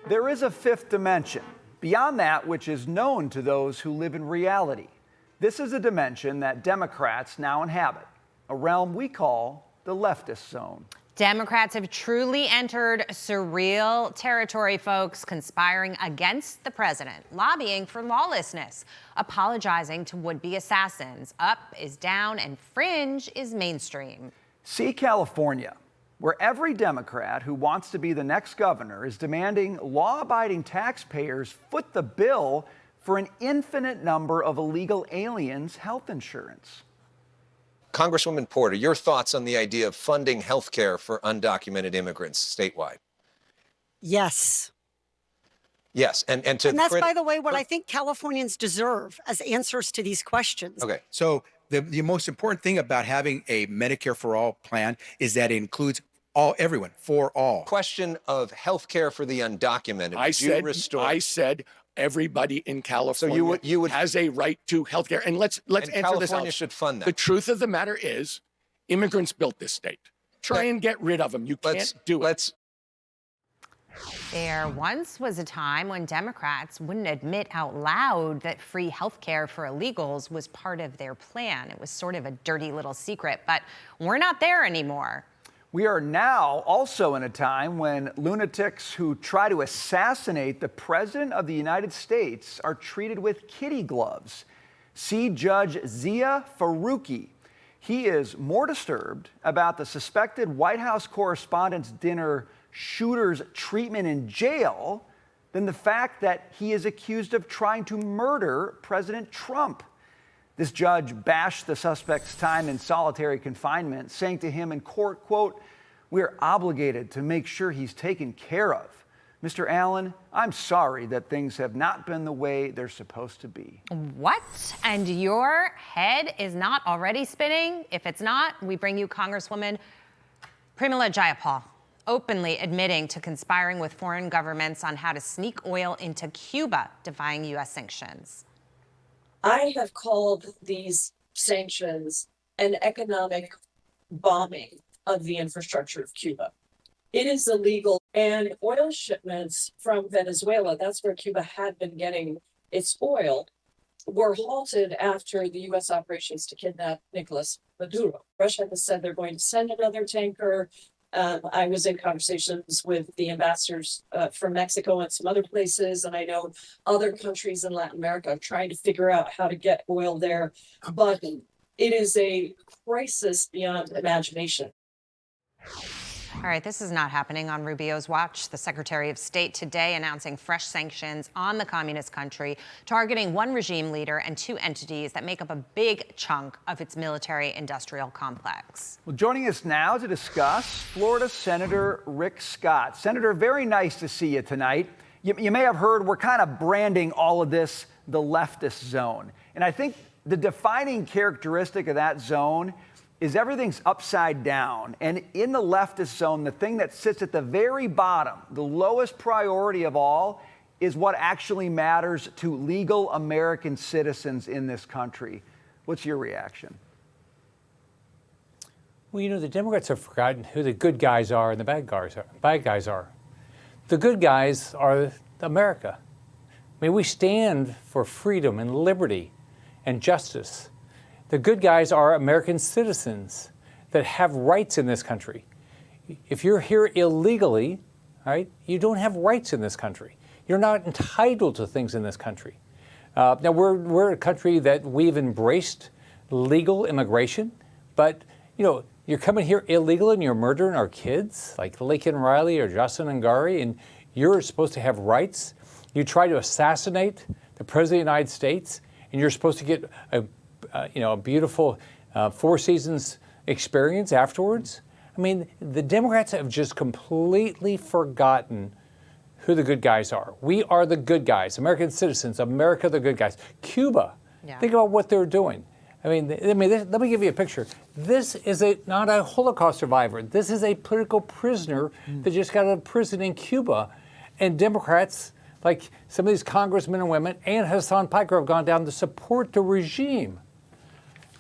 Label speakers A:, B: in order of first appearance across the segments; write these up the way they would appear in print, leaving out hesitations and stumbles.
A: There is a fifth dimension, beyond that which is known to those who live in reality. This is a dimension that Democrats now inhabit, a realm we call the leftist zone.
B: Democrats have truly entered surreal territory, folks, conspiring against the president, lobbying for lawlessness, apologizing to would-be assassins. Up is down and fringe is mainstream.
A: See California, where every Democrat who wants to be the next governor is demanding law-abiding taxpayers foot the bill for an infinite number of illegal aliens' health insurance.
C: Congresswoman Porter, your thoughts on the idea of funding health care for undocumented immigrants statewide?
D: Yes.
C: Yes, and
D: that's, by the way, what I think Californians deserve as answers to these questions.
C: Okay.
E: So the most important thing about having a Medicare for all plan is that it includes everyone, for all.
C: Question of health care for the undocumented.
F: I said everybody in California
C: you would
F: has a right to health care. And let's answer this out.
C: California should fund that.
F: The truth of the matter is, immigrants built this state. Try and get rid of them. You can't do it.
B: There once was a time when Democrats wouldn't admit out loud that free health care for illegals was part of their plan. It was sort of a dirty little secret, but we're not there anymore.
A: We are now also in a time when lunatics who try to assassinate the President of the United States are treated with kitty gloves. See Judge Zia Faruqi. He is more disturbed about the suspected White House Correspondents' Dinner shooter's treatment in jail than the fact that he is accused of trying to murder President Trump. This judge bashed the suspect's time in solitary confinement, saying to him in court, quote, "We're obligated to make sure he's taken care of. Mr. Allen, I'm sorry that things have not been the way they're supposed to be."
B: What? And your head is not already spinning? If it's not, we bring you Congresswoman Pramila Jayapal, openly admitting to conspiring with foreign governments on how to sneak oil into Cuba, defying U.S. sanctions.
G: I have called these sanctions an economic bombing of the infrastructure of Cuba. It is illegal, and oil shipments from Venezuela, that's where Cuba had been getting its oil, were halted after the U.S. operations to kidnap Nicolas Maduro. Russia has said they're going to send another tanker. I was in conversations with the ambassadors from Mexico and some other places, and I know other countries in Latin America are trying to figure out how to get oil there, but it is a crisis beyond imagination.
B: All right, this is not happening on Rubio's watch. The Secretary of State today announcing fresh sanctions on the communist country, targeting one regime leader and two entities that make up a big chunk of its military-industrial complex.
A: Well, joining us now to discuss, Florida Senator Rick Scott. Senator, very nice to see you tonight. You may have heard we're kind of branding all of this the leftist zone. And I think the defining characteristic of that zone is everything's upside down. And in the leftist zone, the thing that sits at the very bottom, the lowest priority of all, is what actually matters to legal American citizens in this country. What's your reaction?
H: Well, you know, the Democrats have forgotten who the good guys are and the bad guys are. The good guys are America. I mean, we stand for freedom and liberty and justice. The good guys are American citizens that have rights in this country. If you're here illegally, all right, you don't have rights in this country. You're not entitled to things in this country. Now, we're a country that we've embraced legal immigration, but, you know, you're coming here illegal and you're murdering our kids, like Laken Riley or Justin Angari, and you're supposed to have rights. You try to assassinate the President of the United States, and you're supposed to get a beautiful Four Seasons experience afterwards. I mean, the Democrats have just completely forgotten who the good guys are. We are the good guys, American citizens, America, the good guys. Cuba, think about what they're doing. Let me give you a picture. This is not a Holocaust survivor. This is a political prisoner that just got out of prison in Cuba. And Democrats, like some of these congressmen and women, and Hassan Piker, have gone down to support the regime.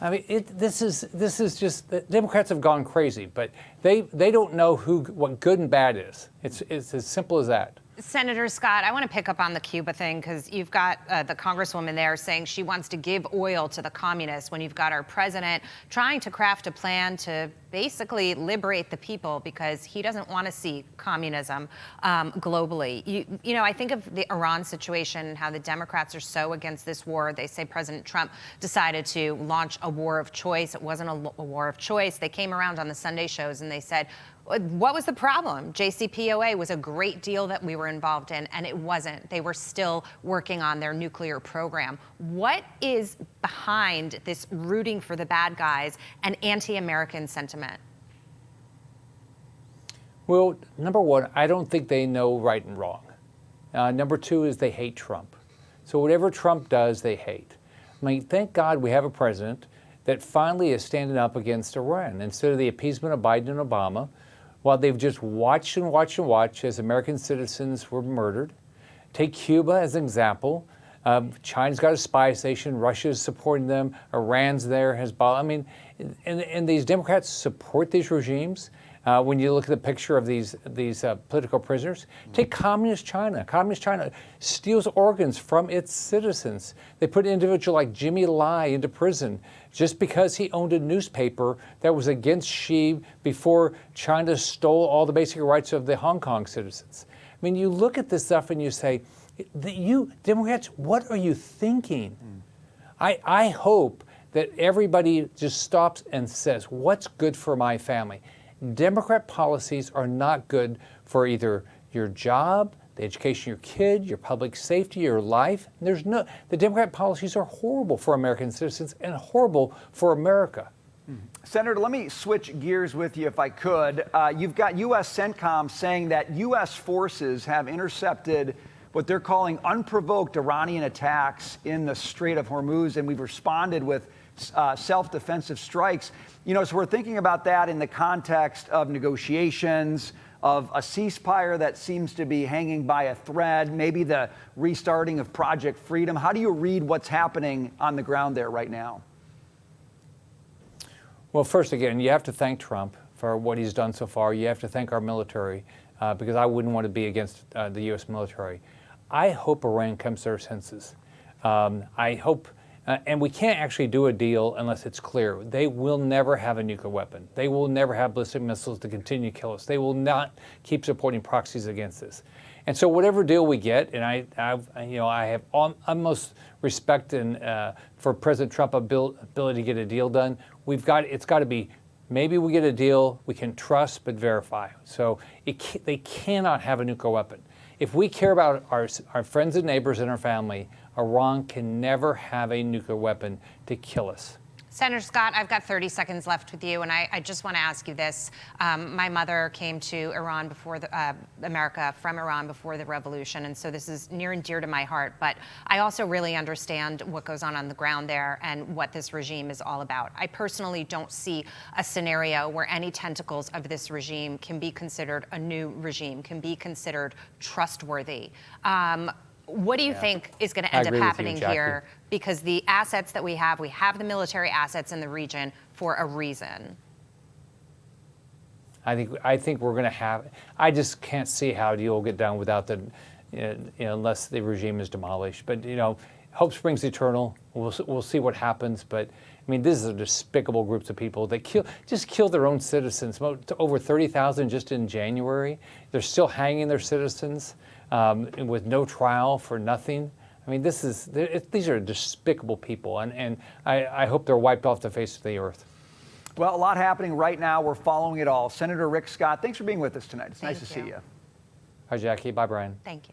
H: I mean, this is just, the Democrats have gone crazy, but they don't know what good and bad is. It's as simple as that.
B: Senator Scott, I want to pick up on the Cuba thing because you've got the Congresswoman there saying she wants to give oil to the communists when you've got our president trying to craft a plan to basically liberate the people because he doesn't want to see communism globally. You know, I think of the Iran situation, how the Democrats are so against this war. They say President Trump decided to launch a war of choice. It wasn't a war of choice. They came around on the Sunday shows and they said, what was the problem? JCPOA was a great deal that we were involved in, and it wasn't. They were still working on their nuclear program. What is behind this rooting for the bad guys and anti-American sentiment?
H: Well, number one, I don't think they know right and wrong. Number two is they hate Trump. So whatever Trump does, they hate. I mean, thank God we have a president that finally is standing up against Iran instead of the appeasement of Biden and Obama. While they've just watched and watched and watched as American citizens were murdered. Take Cuba as an example. China's got a spy station. Russia's supporting them. Iran's there. Hezbollah. I mean, and these Democrats support these regimes. When you look at the picture of these political prisoners, take Communist China. Communist China steals organs from its citizens. They put an individual like Jimmy Lai into prison just because he owned a newspaper that was against Xi before China stole all the basic rights of the Hong Kong citizens. I mean, you look at this stuff and you say, you Democrats, what are you thinking? I hope that everybody just stops and says, what's good for my family? Democrat policies are not good for either your job, the education of your kid, your public safety, your life. The Democrat policies are horrible for American citizens and horrible for America.
A: Senator, let me switch gears with you if I could. You've got U.S. CENTCOM saying that U.S. forces have intercepted what they're calling unprovoked Iranian attacks in the Strait of Hormuz, and we've responded with self-defensive strikes. You know, so we're thinking about that in the context of negotiations, of a ceasefire that seems to be hanging by a thread, maybe the restarting of Project Freedom. How do you read what's happening on the ground there right now?
H: Well, first, again, you have to thank Trump for what he's done so far. You have to thank our military because I wouldn't want to be against the U.S. military. I hope Iran comes to their senses. I hope, and we can't actually do a deal unless it's clear. They will never have a nuclear weapon. They will never have ballistic missiles to continue to kill us. They will not keep supporting proxies against us. And so whatever deal we get, and I have utmost respect for President Trump's ability to get a deal done. It's got to be, maybe we get a deal we can trust but verify. So they cannot have a nuclear weapon. If we care about our friends and neighbors and our family, Iran can never have a nuclear weapon to kill us.
B: Senator Scott, I've got 30 seconds left with you, and I just want to ask you this. My mother came to Iran America from Iran before the revolution, and so this is near and dear to my heart. But I also really understand what goes on the ground there and what this regime is all about. I personally don't see a scenario where any tentacles of this regime can be considered a new regime, can be considered trustworthy. What do you think is going to end up happening here? Because the assets that we have the military assets in the region for a reason.
H: I think we're going to have. I just can't see how a deal will get done without unless the regime is demolished. But hope springs eternal. We'll see what happens. But I mean, these are despicable groups of people that kill their own citizens. Over 30,000 just in January. They're still hanging their citizens with no trial for nothing. I mean, these are despicable people, and I hope they're wiped off the face of the earth.
A: Well, a lot happening right now. We're following it all. Senator Rick Scott, thanks for being with us tonight. It's nice to see you.
H: Hi, Jackie. Bye, Brian.
B: Thank you.